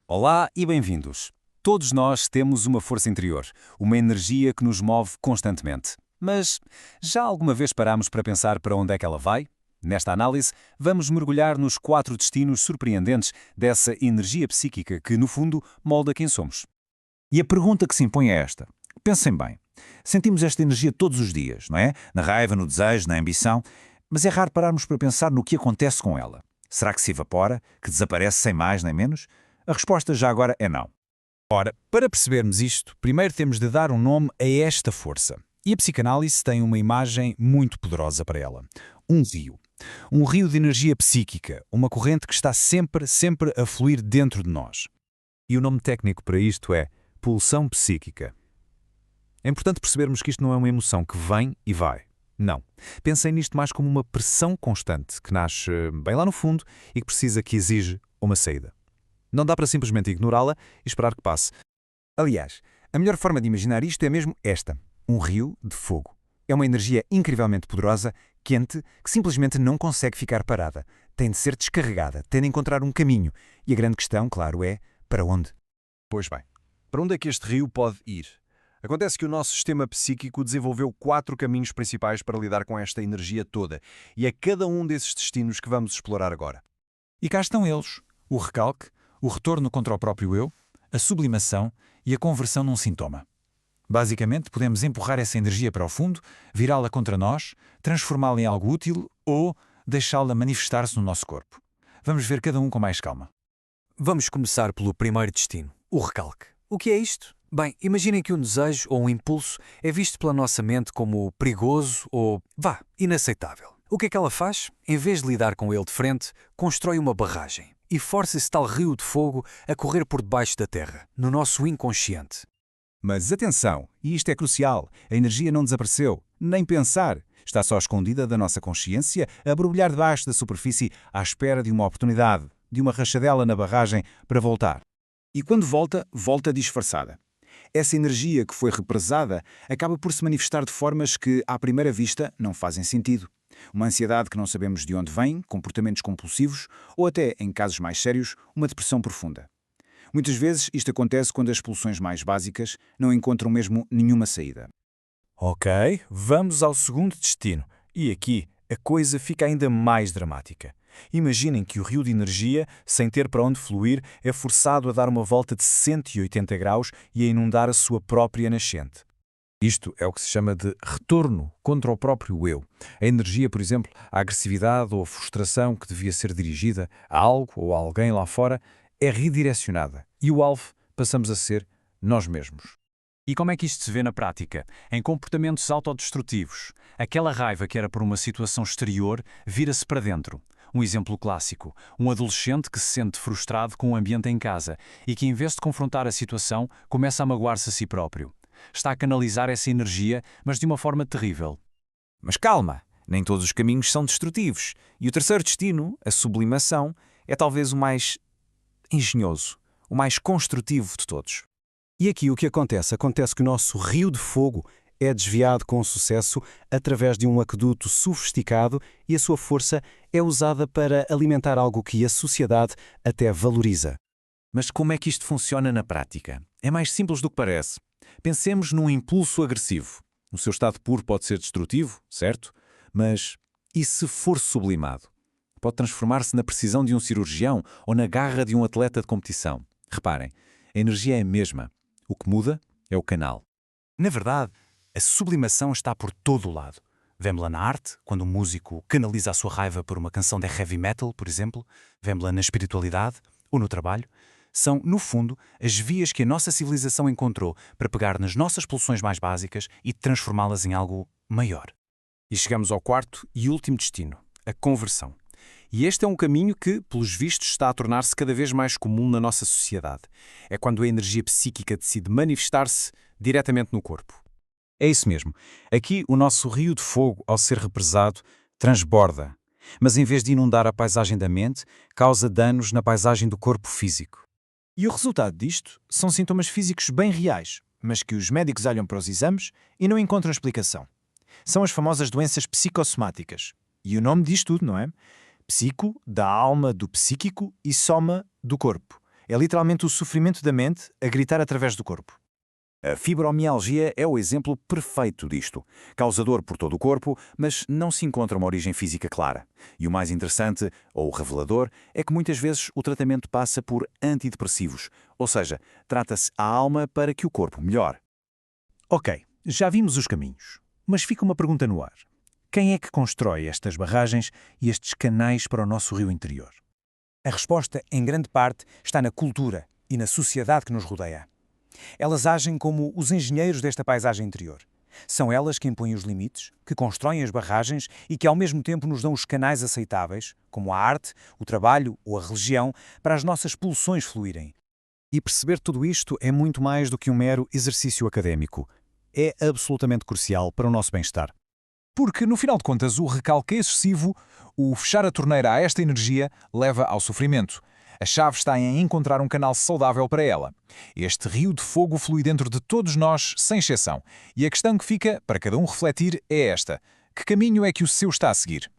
Olá e bem-vindos. Todos nós temos uma força interior, uma energia que nos move constantemente. Mas já alguma vez paramos para pensar para onde é que ela vai? Nesta análise, vamos mergulhar nos 4 destinos surpreendentes dessa energia psíquica que, no fundo, molda quem somos. E a pergunta que se impõe é esta. Pensem bem. Sentimos esta energia todos os dias, não é? Na raiva, no desejo, na ambição. Mas é raro pararmos para pensar no que acontece com ela. Será que se evapora? Que desaparece sem mais nem menos? A resposta já agora é não. Ora, para percebermos isto, primeiro temos de dar um nome a esta força. E a psicanálise tem uma imagem muito poderosa para ela. Um rio. Um rio de energia psíquica, uma corrente que está sempre a fluir dentro de nós. E o nome técnico para isto é pulsão psíquica. É importante percebermos que isto não é uma emoção que vem e vai. Não. Pensem nisto mais como uma pressão constante que nasce bem lá no fundo e que precisa que exige uma saída. Não dá para simplesmente ignorá-la e esperar que passe. Aliás, a melhor forma de imaginar isto é mesmo esta: um rio de fogo. É uma energia incrivelmente poderosa, quente, que simplesmente não consegue ficar parada. Tem de ser descarregada, tem de encontrar um caminho. E a grande questão, claro, é para onde? Pois bem, para onde é que este rio pode ir? Acontece que o nosso sistema psíquico desenvolveu 4 caminhos principais para lidar com esta energia toda, e é cada um desses destinos que vamos explorar agora. E cá estão eles: o recalque, o retorno contra o próprio eu, a sublimação e a conversão num sintoma. Basicamente, podemos empurrar essa energia para o fundo, virá-la contra nós, transformá-la em algo útil ou deixá-la manifestar-se no nosso corpo. Vamos ver cada um com mais calma. Vamos começar pelo primeiro destino, o recalque. O que é isto? Bem, imaginem que um desejo ou um impulso é visto pela nossa mente como perigoso ou, inaceitável. O que é que ela faz? Em vez de lidar com ele de frente, constrói uma barragem e força esse tal rio de fogo a correr por debaixo da terra, no nosso inconsciente. Mas atenção, e isto é crucial, a energia não desapareceu, nem pensar. Está só escondida da nossa consciência a borbulhar debaixo da superfície à espera de uma oportunidade, de uma rachadela na barragem para voltar. E quando volta, volta disfarçada. Essa energia que foi represada acaba por se manifestar de formas que, à primeira vista, não fazem sentido. Uma ansiedade que não sabemos de onde vem, comportamentos compulsivos ou até, em casos mais sérios, uma depressão profunda. Muitas vezes isto acontece quando as pulsões mais básicas não encontram mesmo nenhuma saída. Ok, vamos ao segundo destino. E aqui a coisa fica ainda mais dramática. Imaginem que o rio de energia, sem ter para onde fluir, é forçado a dar uma volta de 180 graus e a inundar a sua própria nascente. Isto é o que se chama de retorno contra o próprio eu. A energia, por exemplo, a agressividade ou a frustração que devia ser dirigida a algo ou a alguém lá fora, é redirecionada e o alvo passamos a ser nós mesmos. E como é que isto se vê na prática? Em comportamentos autodestrutivos. Aquela raiva que era por uma situação exterior vira-se para dentro. Um exemplo clássico: um adolescente que se sente frustrado com o ambiente em casa e que, em vez de confrontar a situação, começa a magoar-se a si próprio. Está a canalizar essa energia, mas de uma forma terrível. Mas calma, nem todos os caminhos são destrutivos. E o terceiro destino, a sublimação, é talvez o mais engenhoso, o mais construtivo de todos. E aqui o que acontece? Acontece que o nosso rio de fogo é desviado com sucesso através de um aqueduto sofisticado e a sua força é usada para alimentar algo que a sociedade até valoriza. Mas como é que isto funciona na prática? É mais simples do que parece. Pensemos num impulso agressivo. O seu estado puro pode ser destrutivo, certo? Mas e se for sublimado? Pode transformar-se na precisão de um cirurgião ou na garra de um atleta de competição. Reparem, a energia é a mesma. O que muda é o canal. Na verdade, a sublimação está por todo o lado. Vemo-la na arte, quando um músico canaliza a sua raiva por uma canção de heavy metal, por exemplo. Vemo-la na espiritualidade ou no trabalho. São, no fundo, as vias que a nossa civilização encontrou para pegar nas nossas pulsões mais básicas e transformá-las em algo maior. E chegamos ao quarto e último destino, a conversão. E este é um caminho que, pelos vistos, está a tornar-se cada vez mais comum na nossa sociedade. É quando a energia psíquica decide manifestar-se diretamente no corpo. É isso mesmo. Aqui o nosso rio de fogo, ao ser represado, transborda. Mas em vez de inundar a paisagem da mente, causa danos na paisagem do corpo físico. E o resultado disto são sintomas físicos bem reais, mas que os médicos olham para os exames e não encontram explicação. São as famosas doenças psicossomáticas. E o nome diz tudo, não é? Psico, da alma, do psíquico, e soma, do corpo. É literalmente o sofrimento da mente a gritar através do corpo. A fibromialgia é o exemplo perfeito disto. Causador por todo o corpo, mas não se encontra uma origem física clara. E o mais interessante, ou revelador, é que muitas vezes o tratamento passa por antidepressivos, ou seja, trata-se a alma para que o corpo melhore. Ok, já vimos os caminhos. Mas fica uma pergunta no ar. Quem é que constrói estas barragens e estes canais para o nosso rio interior? A resposta, em grande parte, está na cultura e na sociedade que nos rodeia. Elas agem como os engenheiros desta paisagem interior. São elas que impõem os limites, que constroem as barragens e que ao mesmo tempo nos dão os canais aceitáveis, como a arte, o trabalho ou a religião, para as nossas pulsões fluírem. E perceber tudo isto é muito mais do que um mero exercício académico. É absolutamente crucial para o nosso bem-estar. Porque, no final de contas, o recalque excessivo, o fechar a torneira a esta energia, leva ao sofrimento. A chave está em encontrar um canal saudável para ela. Este rio de fogo flui dentro de todos nós, sem exceção. E a questão que fica, para cada um refletir, é esta: que caminho é que o seu está a seguir?